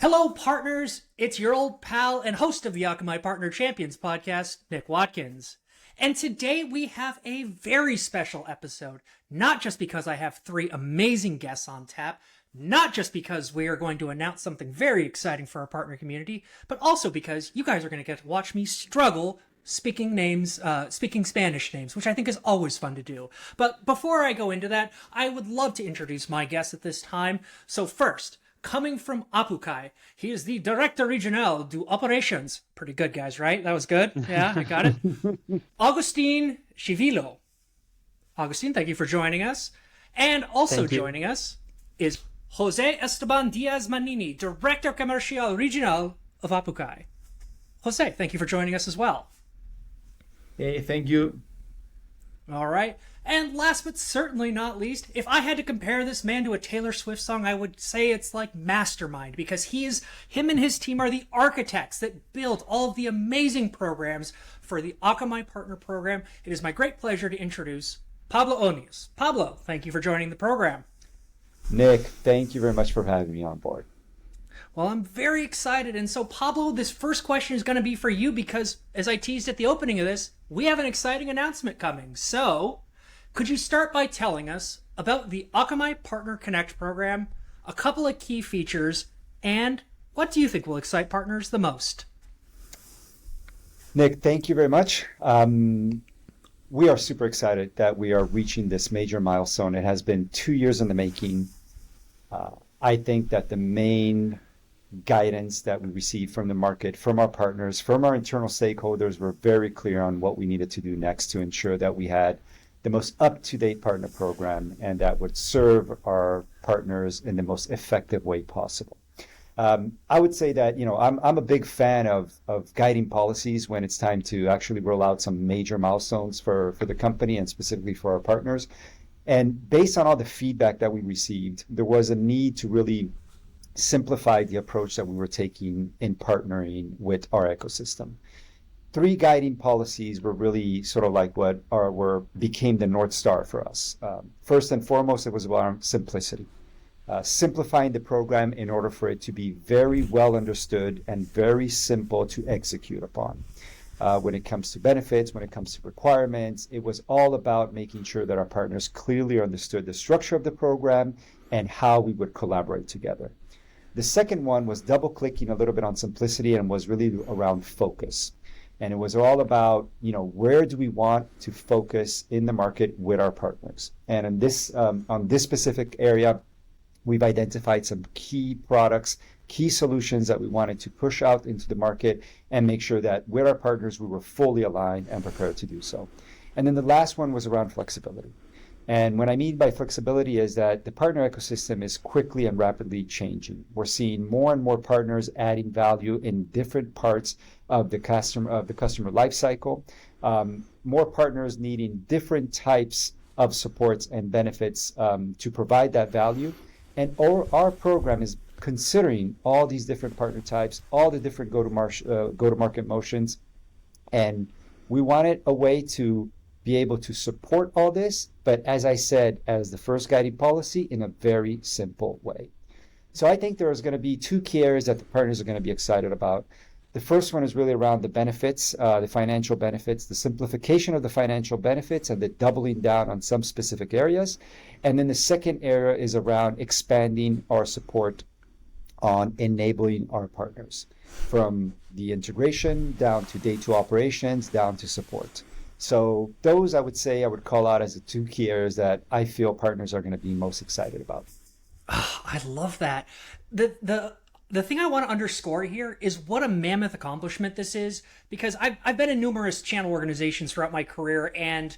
Hello, partners! It's your old pal and host of the Akamai Partner Champions podcast, Nick Watkins. And today we have a very special episode, not just because I have three amazing guests on tap, not just because we are going to announce something very exciting for our partner community, but also because you guys are going to get to watch me struggle speaking Spanish names, which I think is always fun to do. But before I go into that, I would love to introduce my guests at this time. So first, coming from Apukay, he is the Director Regional do Operations. Pretty good, guys, right? That was good. Yeah, I got it. Agustin Chiviló. Agustin, thank you for joining us. And also joining us is Jose Esteban Diaz Manini, Director Comercial Regional of Apukay. Jose, thank you for joining us as well. Hey, thank you. All right. And last but certainly not least, if I had to compare this man to a Taylor Swift song, I would say it's like Mastermind, because him and his team are the architects that built all of the amazing programs for the Akamai Partner Program. It is my great pleasure to introduce Pablo Onnias. Pablo, thank you for joining the program. Nick, thank you very much for having me on board. Well, I'm very excited. And so, Pablo, this first question is going to be for you because, as I teased at the opening of this, we have an exciting announcement coming. So, could you start by telling us about the Akamai Partner Connect program, a couple of key features, and what do you think will excite partners the most? Nick, thank you very much. We are super excited that we are reaching this major milestone. It has been 2 years in the making. I think that the main guidance that we received from the market, from our partners, from our internal stakeholders were very clear on what we needed to do next to ensure that we had the most up-to-date partner program and that would serve our partners in the most effective way possible. I would say that, I'm a big fan of guiding policies when it's time to actually roll out some major milestones for the company and specifically for our partners. And based on all the feedback that we received, there was a need to really simplify the approach that we were taking in partnering with our ecosystem. 3 guiding policies were really sort of like became the North Star for us. First and foremost, it was about simplicity. Simplifying the program in order for it to be very well understood and very simple to execute upon. When it comes to benefits, when it comes to requirements, it was all about making sure that our partners clearly understood the structure of the program and how we would collaborate together. The second one was double-clicking a little bit on simplicity and was really around focus. And it was all about, where do we want to focus in the market with our partners? And in this, on this specific area, we've identified some key products, key solutions that we wanted to push out into the market and make sure that with our partners, we were fully aligned and prepared to do so. And then the last one was around flexibility. And what I mean by flexibility is that the partner ecosystem is quickly and rapidly changing. We're seeing more and more partners adding value in different parts of the customer lifecycle. More partners needing different types of supports and benefits to provide that value. And our program is considering all these different partner types, all the different go-to-market motions, and we wanted a way to be able to support all this, but as I said, as the first guiding policy, in a very simple way. So I think there's going to be 2 key areas that the partners are going to be excited about. The first one is really around the benefits, the financial benefits, the simplification of the financial benefits and the doubling down on some specific areas. And then the second area is around expanding our support on enabling our partners from the integration down to day 2 operations, down to support. So those I would call out as the 2 key areas that I feel partners are going to be most excited about. Oh, I love that. The thing I want to underscore here is what a mammoth accomplishment this is, because I've been in numerous channel organizations throughout my career, and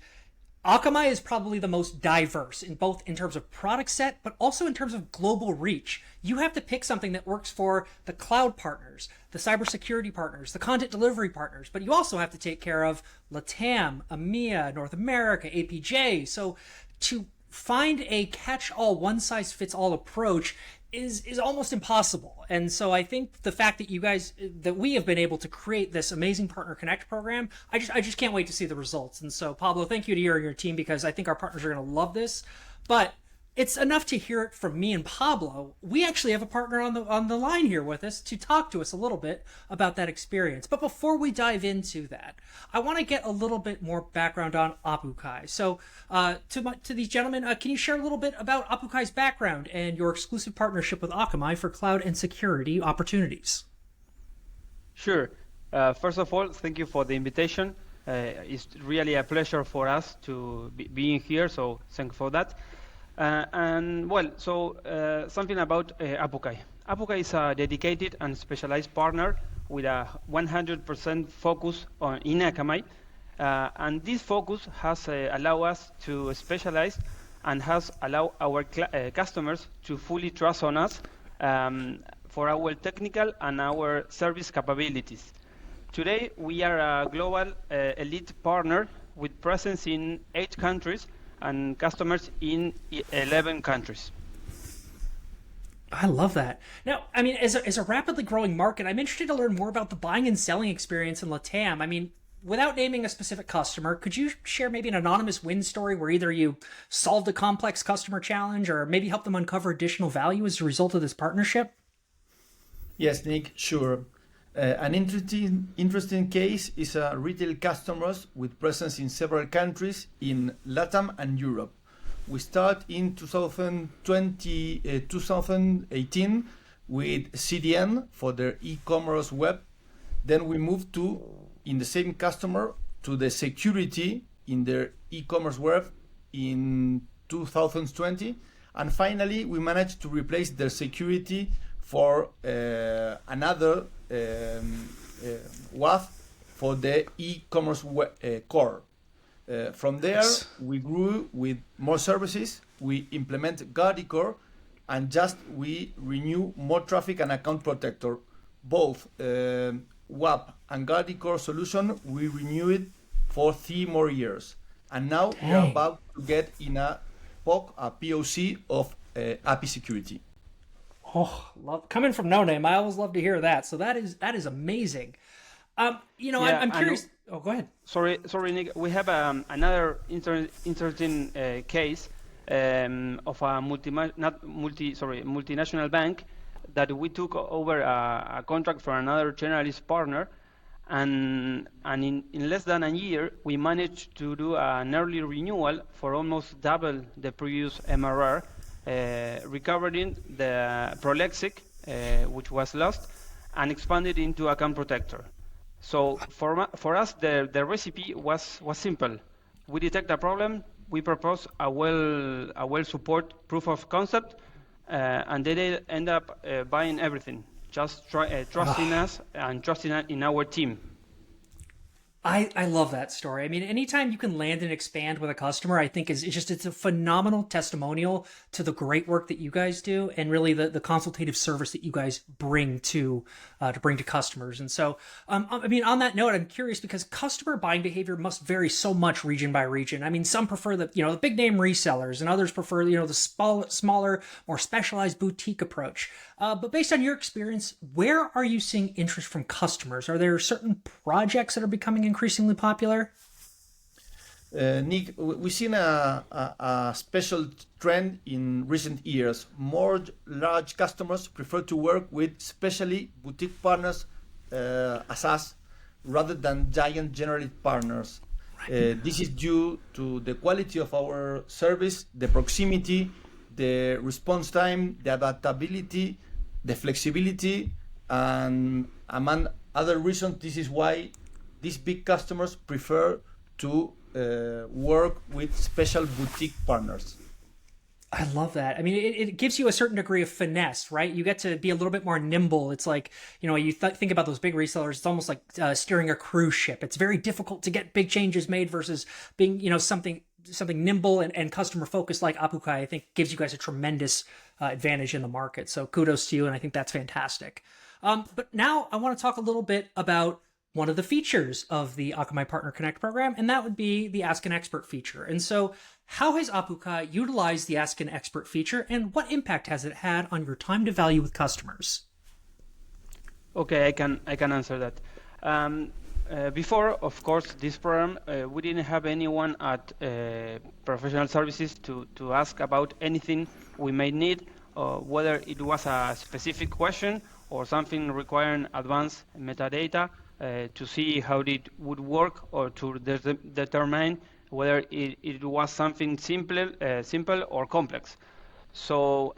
Akamai is probably the most diverse in terms of product set, but also in terms of global reach. You have to pick something that works for the cloud partners, the cybersecurity partners, the content delivery partners, but you also have to take care of LATAM, EMEA, North America, APJ. So to find a catch-all, one-size-fits-all approach is almost impossible. And so I think the fact that we have been able to create this amazing Partner Connect program, I just can't wait to see the results. And so Pablo, thank you to you and your team, because I think our partners are going to love this. But it's enough to hear it from me and Pablo. We actually have a partner on the line here with us to talk to us a little bit about that experience. But before we dive into that, I want to get a little bit more background on Apukay. So, to these gentlemen, can you share a little bit about Apukay's background and your exclusive partnership with Akamai for cloud and security opportunities? Sure. First of all, thank you for the invitation. It's really a pleasure for us to being here. So, thank you for that. Something about Apukay. Apukay is a dedicated and specialized partner with a 100% focus in Akamai. And this focus has allowed us to specialize and has allowed our customers to fully trust on us for our technical and our service capabilities. Today, we are a global elite partner with presence in 8 countries and customers in 11 countries. I love that. Now, I mean, as a rapidly growing market, I'm interested to learn more about the buying and selling experience in LATAM. I mean, without naming a specific customer, could you share maybe an anonymous win story where either you solved a complex customer challenge or maybe helped them uncover additional value as a result of this partnership? Yes, Nick, sure. An interesting case is retail customers with presence in several countries in LATAM and Europe. We start in 2018 with CDN for their e-commerce web. Then we move to, in the same customer, to the security in their e-commerce web in 2020. And finally, we managed to replace their security for another WAF for the e-commerce core. From there, we grew with more services. We implement Guardicore, and we renew more traffic and account protector. Both WAP and Guardicore solution, we renew it for 3 more years. And now we are about to get in a POC of API security. Oh, coming from No Name, I always love to hear that. So that is amazing. I'm curious. Oh, go ahead. Sorry, Nick. We have another interesting case of a multinational bank that we took over a contract from another generalist partner, and in less than a year we managed to do an early renewal for almost double the previous MRR. Recovering the Prolexic, which was lost, and expanded into Account Protector. So for us, the recipe was simple. We detect a problem, we propose a well support proof of concept, and they end up buying everything. Just trusting us and trusting in our team. I love that story. I mean, anytime you can land and expand with a customer, I think it's a phenomenal testimonial to the great work that you guys do and really the consultative service that you guys bring to customers. And so, I mean, on that note, I'm curious because customer buying behavior must vary so much region by region. I mean, some prefer the big name resellers and others prefer, the smaller, more specialized boutique approach. But based on your experience, where are you seeing interest from customers? Are there certain projects that are becoming increasingly popular? Nick, we've seen a special trend in recent years. More large customers prefer to work with specially boutique partners as us rather than giant generalist partners. Right. This is due to the quality of our service, the proximity, the response time, the adaptability, the flexibility, and among other reasons, this is why these big customers prefer to work with special boutique partners. I love that. I mean, it gives you a certain degree of finesse, right? You get to be a little bit more nimble. It's like, you think about those big resellers, it's almost like steering a cruise ship. It's very difficult to get big changes made versus being, something nimble and customer focused like Apukay. I think gives you guys a tremendous advantage in the market. So kudos to you. And I think that's fantastic. But now I want to talk a little bit about one of the features of the Akamai Partner Connect program, and that would be the Ask an Expert feature. And so how has Apukay utilized the Ask an Expert feature, and what impact has it had on your time to value with customers? Okay, I can answer that. Before, of course, this program, we didn't have anyone at professional services to ask about anything we may need, whether it was a specific question or something requiring advanced metadata to see how it would work, or to determine whether it was something simple or complex. So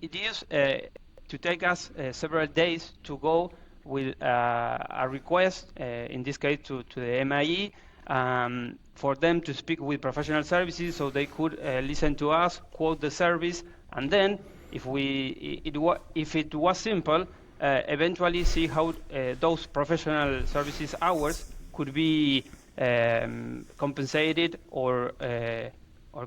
it used to take us several days to go with a request, in this case to the MIE, for them to speak with professional services so they could listen to us, quote the service, and then if it was simple, eventually see how those professional services hours could be compensated or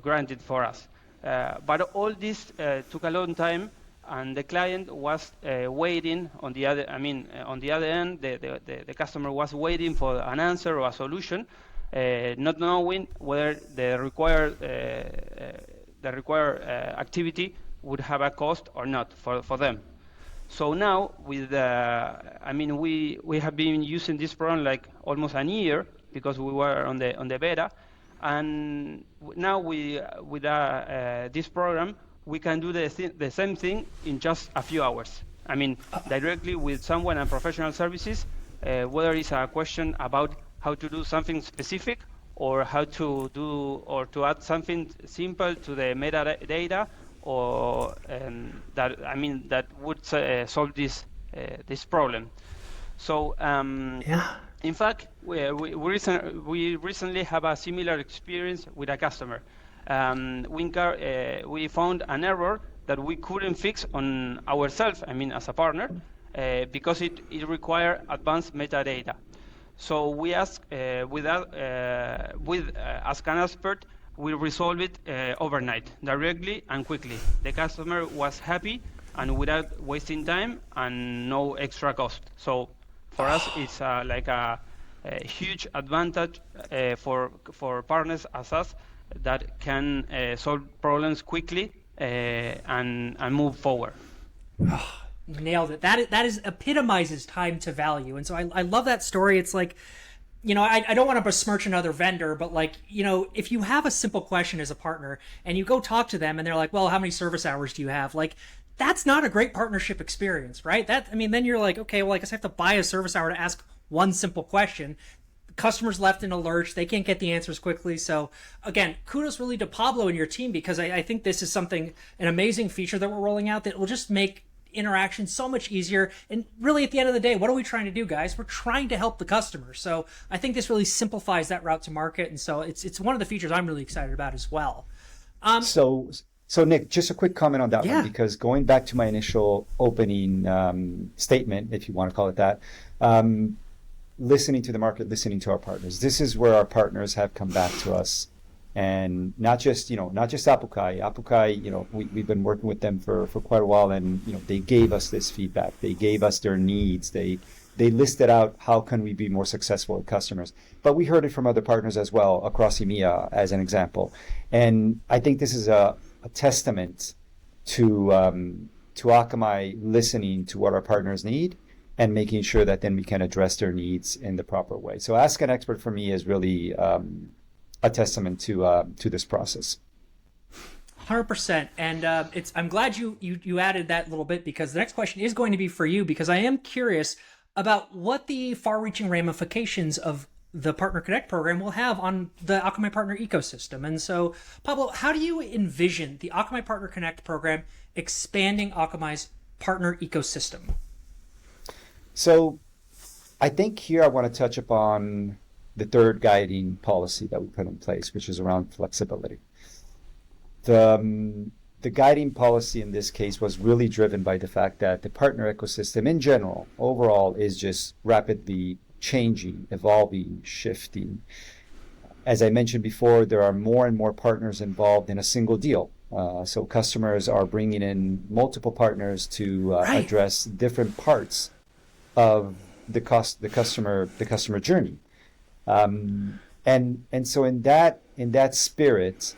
granted for us. But all this took a long time, and the client was waiting on the other. On the other end, the customer was waiting for an answer or a solution, not knowing whether the required activity would have a cost or not for them. So now, with we have been using this program like almost a year, because we were on the beta, and now with this program we can do the same thing in just a few hours. Directly with someone and professional services, whether it's a question about how to do something specific, or how to do or to add something simple to the metadata, or that would solve this problem. So in fact, we recently have a similar experience with a customer. We found an error that we couldn't fix on ourselves, as a partner, because it required advanced metadata. So we asked, Ask an Expert, we resolved it overnight, directly and quickly. The customer was happy and without wasting time and no extra cost. So for us, it's like a huge advantage for partners as us that can solve problems quickly and move forward. Nailed it. That is epitomizes time to value. And so I love that story. It's like, I don't want to besmirch another vendor, but if you have a simple question as a partner and you go talk to them and they're like, well, how many service hours do you have? That's not a great partnership experience, right? Then you're like, okay, well, I guess I have to buy a service hour to ask one simple question. Customers left in a lurch. They can't get the answers quickly. So again, kudos really to Pablo and your team, because I think this is an amazing feature that we're rolling out that will just make interaction so much easier. And really, at the end of the day, what are we trying to do, guys? We're trying to help the customer. So I think this really simplifies that route to market. And so it's one of the features I'm really excited about as well. So Nick, just a quick comment on that one, because going back to my initial opening statement, if you want to call it that, listening to the market, listening to our partners. This is where our partners have come back to us, and not just Apukay. Apukay, we've been working with them for quite a while, and they gave us this feedback. They gave us their needs. They listed out how can we be more successful with customers. But we heard it from other partners as well across EMEA, as an example. And I think this is a testament to Akamai listening to what our partners need and making sure that then we can address their needs in the proper way. So Ask an Expert for me is really a testament to this process. 100%. And I'm glad you added that little bit, because the next question is going to be for you, because I am curious about what the far-reaching ramifications of the Partner Connect program will have on the Akamai Partner ecosystem. And so, Pablo, how do you envision the Akamai Partner Connect program expanding Akamai's partner ecosystem? So I think here I want to touch upon the third guiding policy that we put in place, which is around flexibility. The guiding policy in this case was really driven by the fact that the partner ecosystem in general, overall, is just rapidly changing, evolving, shifting. As I mentioned before, there are more and more partners involved in a single deal. So customers are bringing in multiple partners to address different parts of the customer journey, and so in that spirit,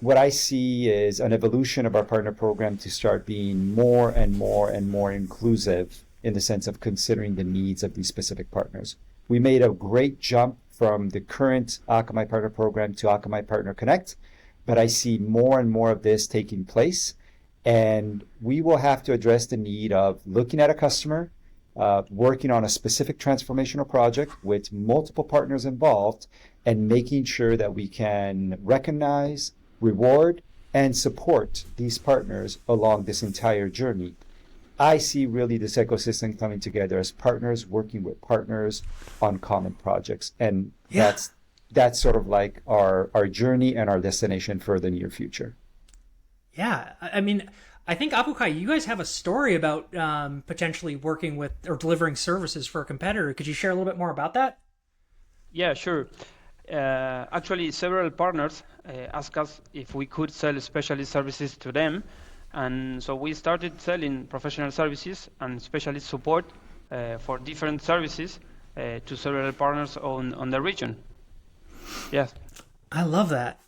what I see is an evolution of our partner program to start being more and more inclusive in the sense of considering the needs of these specific partners. We made a great jump from the current Akamai Partner Program to Akamai Partner Connect, but I see more and more of this taking place. And we will have to address the need of looking at a customer, working on a specific transformational project with multiple partners involved, and making sure that we can recognize, reward, and support these partners along this entire journey. I see really this ecosystem coming together as partners working with partners on common projects. And that's sort of like our journey and our destination for the near future. Yeah, I mean, I think Apukay, you guys have a story about potentially working with or delivering services for a competitor. Could you share a little bit more about that? Yeah, sure. Actually, several partners asked us if we could sell specialist services to them. And so we started selling professional services and specialist support for different services to several partners on the region. Yes. I love that.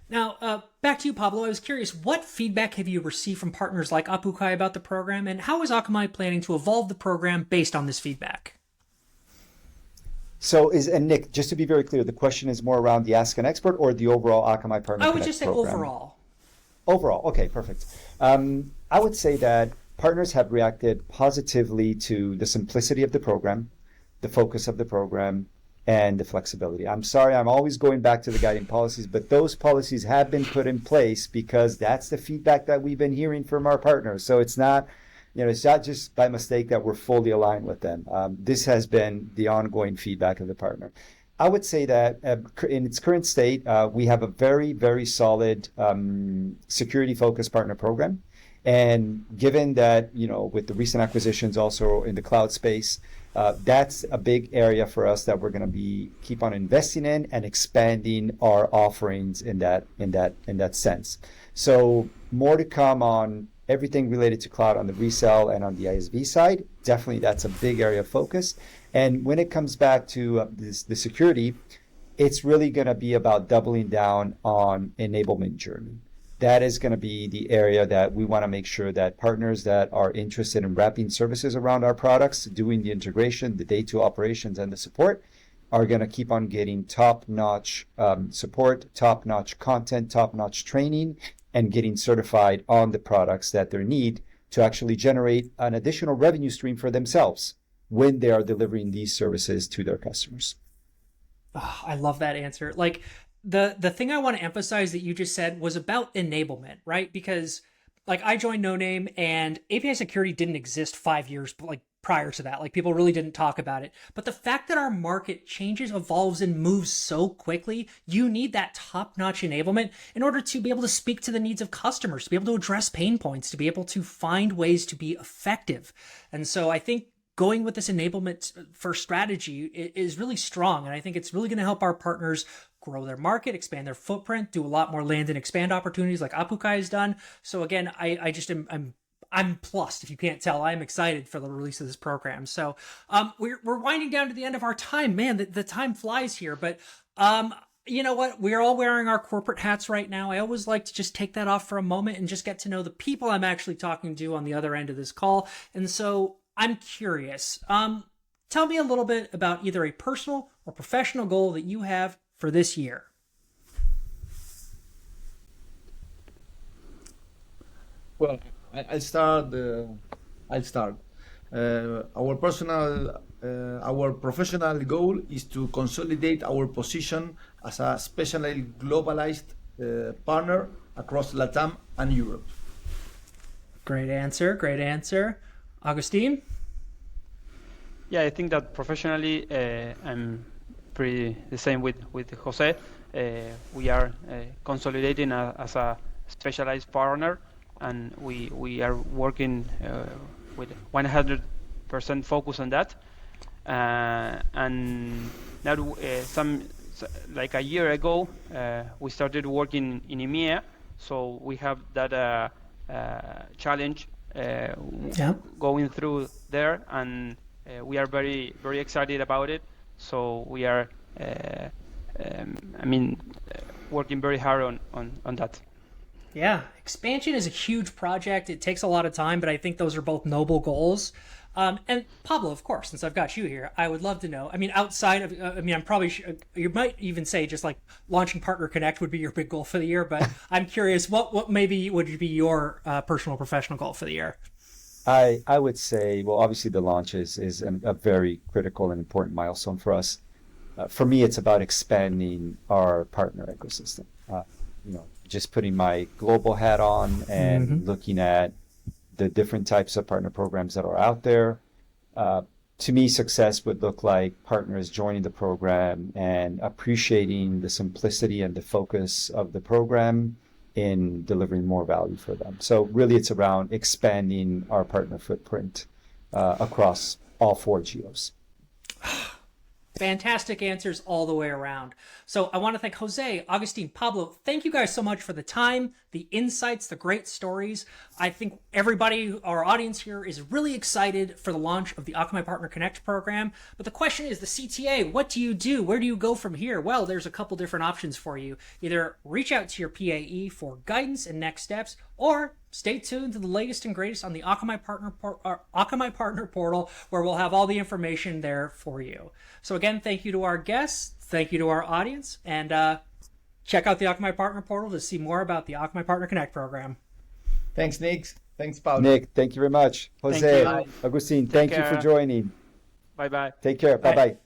Now, back to you, Pablo. I was curious, what feedback have you received from partners like Apukay about the program, and how is Akamai planning to evolve the program based on this feedback? So and Nick, just to be very clear, the question is more around the Ask an Expert or the overall Akamai Partner I would Connect just say program? overall. Overall, okay, perfect. I would say that partners have reacted positively to the simplicity of the program, the focus of the program, and the flexibility. I'm sorry, I'm always going back to the guiding policies, but those policies have been put in place because that's the feedback that we've been hearing from our partners. So it's not, it's not just by mistake that we're fully aligned with them. This has been the ongoing feedback of the partner. I would say that in its current state, we have a very, very solid security-focused partner program. And given that, with the recent acquisitions also in the cloud space, that's a big area for us that we're going to keep on investing in and expanding our offerings in that sense. So more to come on everything related to cloud on the resell and on the ISV side. Definitely, that's a big area of focus. And when it comes back to the security, it's really going to be about doubling down on enablement journey. That is going to be the area that we want to make sure that partners that are interested in wrapping services around our products, doing the integration, the day-to operations, and the support, are going to keep on getting top-notch support, top-notch content, top-notch training, and getting certified on the products that they need to actually generate an additional revenue stream for themselves when they are delivering these services to their customers. Oh, I love that answer. Like, the thing I want to emphasize that you just said was about enablement, right? Because like I joined No Name and API security didn't exist 5 years prior to that. Like people really didn't talk about it. But the fact that our market changes, evolves, and moves so quickly, you need that top-notch enablement in order to be able to speak to the needs of customers, to be able to address pain points, to be able to find ways to be effective. And so I think going with this enablement first strategy is really strong. And I think it's really going to help our partners grow their market, expand their footprint, do a lot more land and expand opportunities like Apukay has done. So again, I'm plussed. If you can't tell, I'm excited for the release of this program. So we're winding down to the end of our time. Man, the time flies here. But you know what? We're all wearing our corporate hats right now. I always like to just take that off for a moment and just get to know the people I'm actually talking to on the other end of this call. And so I'm curious. Tell me a little bit about either a personal or professional goal that you have for this year. Well, I'll start. Our professional goal is to consolidate our position as a specialized globalized partner across Latam and Europe. Great answer. Great answer. Agustin? Yeah, I think that professionally, I'm pretty the same with Jose. We are consolidating as a specialized partner, and we are working with 100% focus on that. And now, like a year ago, we started working in EMEA, so we have that challenge going through there, and we are very, very excited about it. So we are, working very hard on that. Yeah, expansion is a huge project. It takes a lot of time, but I think those are both noble goals. And Pablo, of course, since I've got you here, I would love to know. I mean, outside of, I'm probably, you might even say just like launching Partner Connect would be your big goal for the year, but I'm curious, what maybe would be your personal professional goal for the year? I would say, well, obviously the launch is a very critical and important milestone for us. For me, it's about expanding our partner ecosystem. Just putting my global hat on and looking at the different types of partner programs that are out there. To me, success would look like partners joining the program and appreciating the simplicity and the focus of the program in delivering more value for them. So really, it's around expanding our partner footprint across all 4 geos. Fantastic answers all the way around. So I want to thank Jose, Agustin, Pablo. Thank you guys so much for the time, the insights, the great stories. I think everybody, our audience here, is really excited for the launch of the Akamai Partner Connect program. But the question is, the CTA, what do you do? Where do you go from here? Well, there's a couple different options for you. Either reach out to your PAE for guidance and next steps, or stay tuned to the latest and greatest on the Akamai Partner Portal, where we'll have all the information there for you. So again, thank you to our guests, thank you to our audience, and check out the Akamai Partner Portal to see more about the Akamai Partner Connect program. Thanks, Nick. Thanks, Pablo. Nick, thank you very much. Jose, Thank Agustin, thank you for joining. Bye-bye. Take care. Bye-bye.